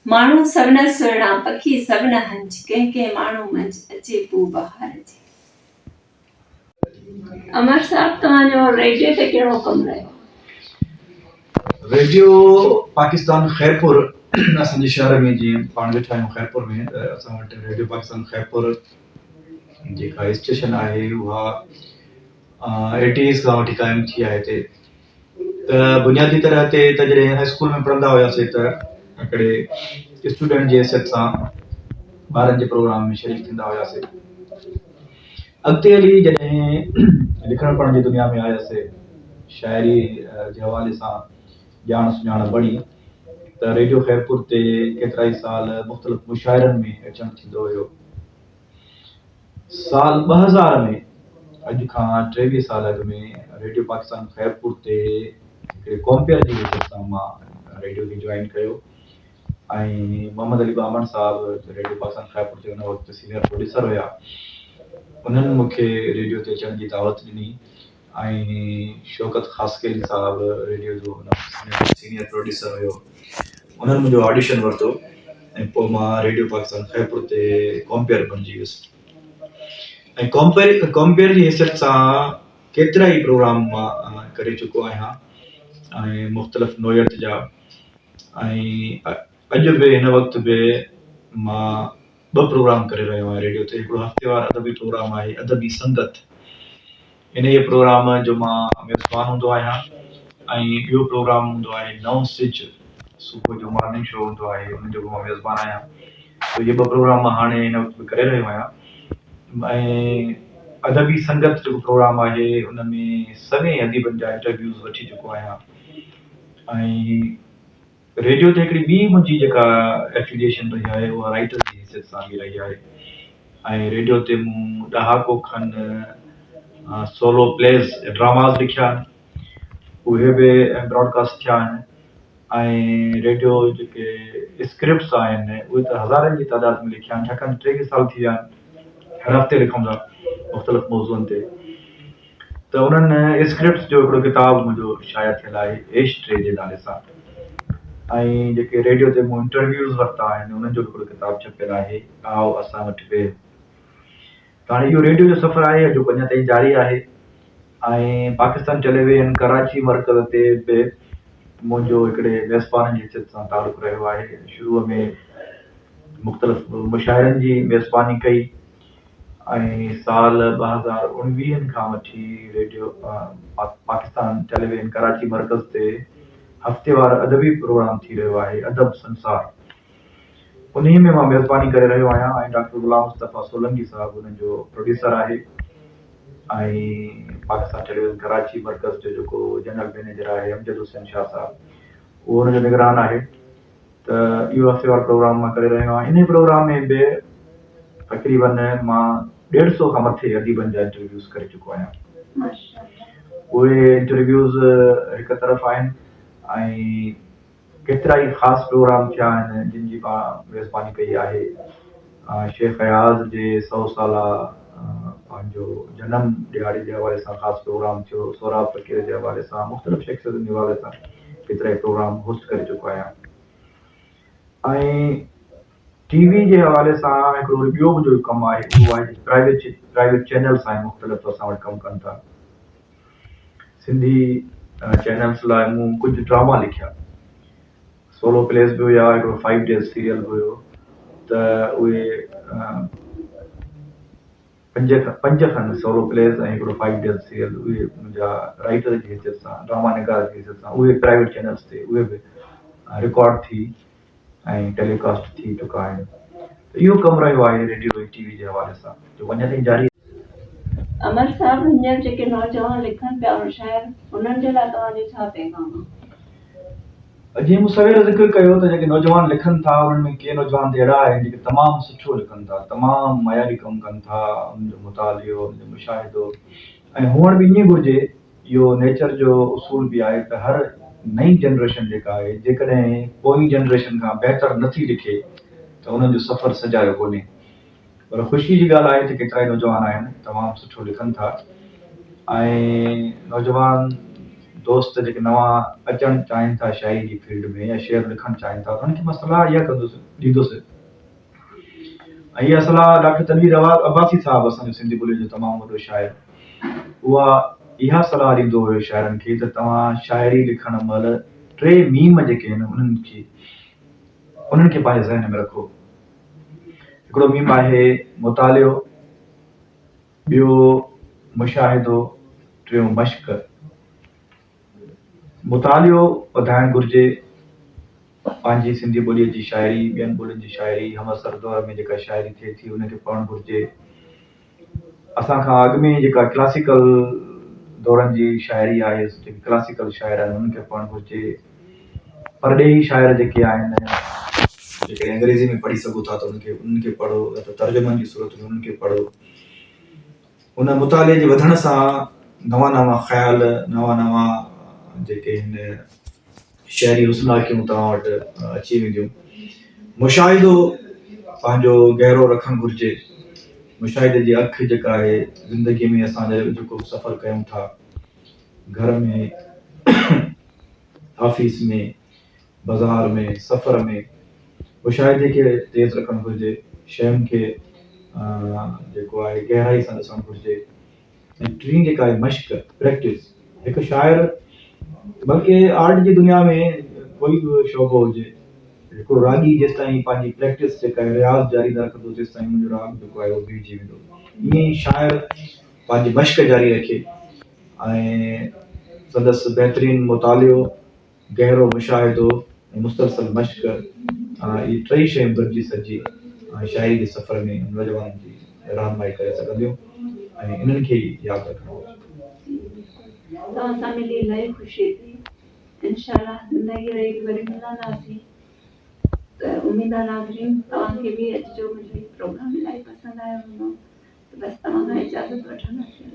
माण्हू सभन सुहिणा पखी सभन हंज कंहिं कंहिं माण्हू मंझि अचे पू बहार जी। अमर साहब तव्हांजो रेडियो ते कहिड़ो कमु रहियो? रेडियो पाकिस्तान खैरपुर असांजे शहर में जीअं पाण वेठा आहियूं खैरपुर में त असां वटि रेडियो पाकिस्तान खैरपुर जेका स्टेशन आहे उहा 80s खां वठी क़ाइमु थी आहे हिते। त बुनियादी तरह ते त जॾहिं हाई स्कूल में पढ़ंदा हुआसीं त हिकिड़े स्टूडेंट जे हैसियत सां ॿारनि जे प्रोग्राम में शरीक थींदा हुआसीं। अॻिते हली जॾहिं लिखण पढ़ण जी दुनिया में आयासीं, शाइरी जे हवाले सां ॼाण सुञाण बढ़ी त रेडियो खैरपुर ते केतिरा ई साल मुख़्तलिफ़ मुशाइरनि में अचणु थींदो हुयो। साल 2000 में अॼु खां 23 साल अॻु में रेडियो पाकिस्तान खैरपुर ते हिकिड़े कॉम्पियर जी हैसियत सां मां रेडियो खे जॉइन कयो ऐं मोहम्मद अली अमर साहब रेडियो पाकिस्तान खैरपुर ते उन वक़्तु सीनियर प्रोड्यूसर हुया। उन्हनि मूंखे रेडियो ते अचण जी दावत ॾिनी ऐं शौकत ख़ासकेली साहब रेडियो जो सीनियर प्रोड्यूसर हुयो, उन्हनि मुंहिंजो ऑडिशन वरितो ऐं पोइ मां रेडियो पाकिस्तान खैरपुर ते कॉम्पियर बणिजी वियुसि। ऐं कॉम्पियर जी हैसियत सां केतिरा ई प्रोग्राम मां करे चुको आहियां ऐं मुख़्तलिफ़ नोयत जा। ऐं अॼु बि हिन वक़्तु बि मां 2 प्रोग्राम करे रहियो आहियां रेडियो ते। हिकिड़ो हफ़्तेवार अदबी प्रोग्राम आहे अदबी संगत, इन जे प्रोग्राम जो मां मेज़बान हूंदो आहियां ऐं ॿियो प्रोग्राम हूंदो आहे नओं सिज, सुबुह जो मॉर्निंग शो हूंदो आहे, उनजो बि मां मेज़बान आहियां। त इहे 2 प्रोग्राम मां हाणे हिन वक़्तु करे रहियो आहियां। ऐं अदबी संगत जो प्रोग्राम आहे उन में सभई अदीबनि जा इंटरव्यूज़ वठी चुको आहियां। ऐं रेडियो ते हिकिड़ी ॿी मुंहिंजी जेका एफिलिएशन रही आहे उहा राइटर जी हैसियत सां बि रही आहे। ऐं रेडियो ते मूं ॾहाको खनि सोलो प्लेज़ ड्रामास लिखिया आहिनि, उहे बि ब्रॉडकास्ट थिया आहिनि। ऐं रेडियो जेके स्क्रिप्ट्स आहिनि उहे त हज़ारनि जी तादाद में लिखिया आहिनि, छाकाणि 23 साल थी विया आहिनि हर हफ़्ते लिखूं था मुख़्तलिफ़ मौज़ूअनि ते। त उन्हनि स्क्रिप्ट्स जो हिकिड़ो किताबु मुंहिंजो शाया थियल आहे एश ट्रे जे नाले सां। ऐं जेके रेडियो ते मूं इंटरव्यूज़ वरिता आहिनि उन्हनि जो हिकिड़ो किताबु छपियल आहे आओ असां वटि बि। त हाणे इहो रेडियो जो सफ़र आहे जो अञा ताईं जारी आहे। ऐं पाकिस्तान टेलीविज़न कराची मर्कज़ ते बि मुंहिंजो हिकिड़े मेज़बान जी हैसियत सां तालुक़ु रहियो आहे। शुरूअ में मुख़्तलिफ़ मुशाइरनि जी मेज़बानी कई ऐं साल 2019 खां वठी रेडियो पाकिस्तान टेलीविज़न कराची मर्कज़ ते हफ़्तेवार अदबी प्रोग्राम थी रहियो आहे अदब संसार, उन में मां मेज़बानी करे रहियो आहियां ऐं डॉक्टर गुलाम मुस्तफ़ा सोलंकी साहब उन्हनि जो प्रोड्यूसर आहे। ऐं पाकिस्तान टेलीविज़न कराची मर्कज़ जो जेको जनरल मैनेजर आहे अमजद हुसैन शाह साहब, उहो हुनजो निगरान आहे। त इहो हफ़्तेवार प्रोग्राम मां करे रहियो आहियां। इन प्रोग्राम में बि तक़रीबन मां 150 खां मथे अदीबनि जा इंटरव्यूज़ करे चुको आहियां। उहे इंटरव्यूज़ हिकु तरफ़ आहिनि ऐं केतिरा ई ख़ासि प्रोग्राम थिया आहिनि जिन जी मां मेज़बानी कई आहे। शेख अयाज़ जे 100 साला पंहिंजो जनम ॾियारी जे हवाले सां ख़ासि प्रोग्राम थियो, सोहराब फ़कीर जे हवाले सां मुख़्तलिफ़ शख़्सियतुनि जे हवाले सां केतिरा ई प्रोग्राम होस्ट करे चुको आहियां। ऐं टीवी जे हवाले सां हिकिड़ो ॿियो मुंहिंजो कमु आहे, उहो आहे प्राइवेट चैनल्स आहिनि मुख़्तलिफ़ असां वटि कमु कनि था। सिंधी चैनल्स लाइ मूं कुझु ड्रामा लिखिया, सोलो प्लेस बि हुया, हिकिड़ो 5 डेज़ सीरियल बि हुयो। त उहे 5 खनि सोलो प्लेस ऐं हिकिड़ो 5 डेज़ सीरियल उहे मुंहिंजा राइटर जी हैसियत सां, ड्रामा निगार जी हैसियत सां उहे प्राइवेट चैनल्स ते उहे बि रिकॉर्ड थी ऐं टेलीकास्ट थी चुका आहिनि। त इहो कमु रहियो आहे रेडियो ऐं टीवी जे हवाले सां जो अञा ताईं जारी। अमर साहब, हींअर जेके नौजवान लिखनि पिया शाइर उन्हनि जे लाइ तव्हांजो छा पैगाम आहे? जीअं मूं सवेर ज़िक्र कयो त जेके नौजवान लिखनि था उन्हनि में के नौजवान त अहिड़ा आहिनि जेके तमामु सुठो लिखनि था, तमामु मयारी कमु कनि था, उनजो मुतालियो, उनजो मुशाहिदो ऐं हुअण बि ईअं घुरिजे। इहो नेचर जो उसूल बि आहे त हर नई जनरेशन जेका आहे जेकॾहिं पोइ जनरेशन खां बहितर नथी लिखे त उन्हनि जो सफ़र सजायो कोन्हे। पर ख़ुशी जी ॻाल्हि आहे त केतिरा ई नौजवान आहिनि तमामु सुठो लिखनि था ऐं नौजवान दोस्त जेके नवां अचणु चाहिनि था शायरी जी फील्ड में या शेर लिखणु चाहिनि था उन्हनि खे मां सलाह इहा कंदुसि ॾींदुसि ऐं इहा सलाह डॉक्टर तनवीर अब्बासी साहिबु असांजो सिंधी ॿोलीअ जो तमामु वॾो शाइर उहा इहा सलाह ॾींदो हुयो शाइरनि खे त तव्हां शाइरी लिखण महिल 3 मीम जेके आहिनि उन्हनि खे पंहिंजे ज़हन में रखो। हिकिड़ो मीम आहे मुतालियो, ॿियो मुशाहिदो, टियों मश्क। मुतालियो वधाइणु घुरिजे, पंहिंजी सिंधी ॿोलीअ जी शाइरी ॿियनि ॿोलियुनि जी शाइरी हमअसर दौर में जेका शाइरी थिए थी उनखे पढ़णु घुरिजे। असांखां अॻु में जेका क्लासिकल दौरनि जी शाइरी आहे जेके क्लासिकल शाइर आहिनि उन्हनि खे पढ़णु घुरिजे। परॾेही शाइर जेके आहिनि जेके अंग्रेज़ी में पढ़ी सघो था त उन्हनि खे पढ़ो या त तर्जुमनि जी सूरत में उन्हनि खे पढ़ो। उन मुताले जे वधण सां नवां नवां ख़्याल नवां जेके आहिनि शहरी हुस्नाकियूं तव्हां वटि अची वेंदियूं। मुशाहिदो पंहिंजो गहरो रखणु घुरिजे। मुशाहिदे जी अखि जेका आहे ज़िंदगीअ में असां जेको सफ़र कयूं था घर में ऑफिस में बाज़ार में सफ़र में मुशाहिदे खे तेज़ रखणु घुरिजे। शयुनि खे जेको आहे गहराई सां ॾिसणु घुरिजे। ऐं टी जेका आहे मश्क प्रैक्टिस। हिकु शाइर बल्कि आर्ट जी दुनिया में कोई बि शौक़ो हुजे हिकिड़ो रागी जेसि ताईं पंहिंजी प्रैक्टिस जेका आहे रियाज़ जारी न रखंदो तेसि ताईं मुंहिंजो राग जेको आहे उहो बिहिजी वेंदो। ईअं ई शाइर पंहिंजी मश्क जारी रखे ऐं संदसि बहितरीनु मुतालियो गहरो मुशाहिदो ऐं मुस्तलसल मश्क इहे 3 शयूं गॾिजी सॼी शाइरी जे सफ़र में नौजवाननि जी रहनुमाई करे सघंदियूं ऐं इन्हनि खे ई यादि रखणो। तव्हां सां मिली इलाही ख़ुशी थी। इंशाअल्लाह ज़िंदगी रही वरी मिलंदासीं। त उमेद आहे नाज़रीन तव्हांखे बि अॼु जो मुंहिंजो प्रोग्राम इलाही पसंदि आयो हूंदो। त बसि तव्हां खां इजाज़त वठंदासीं।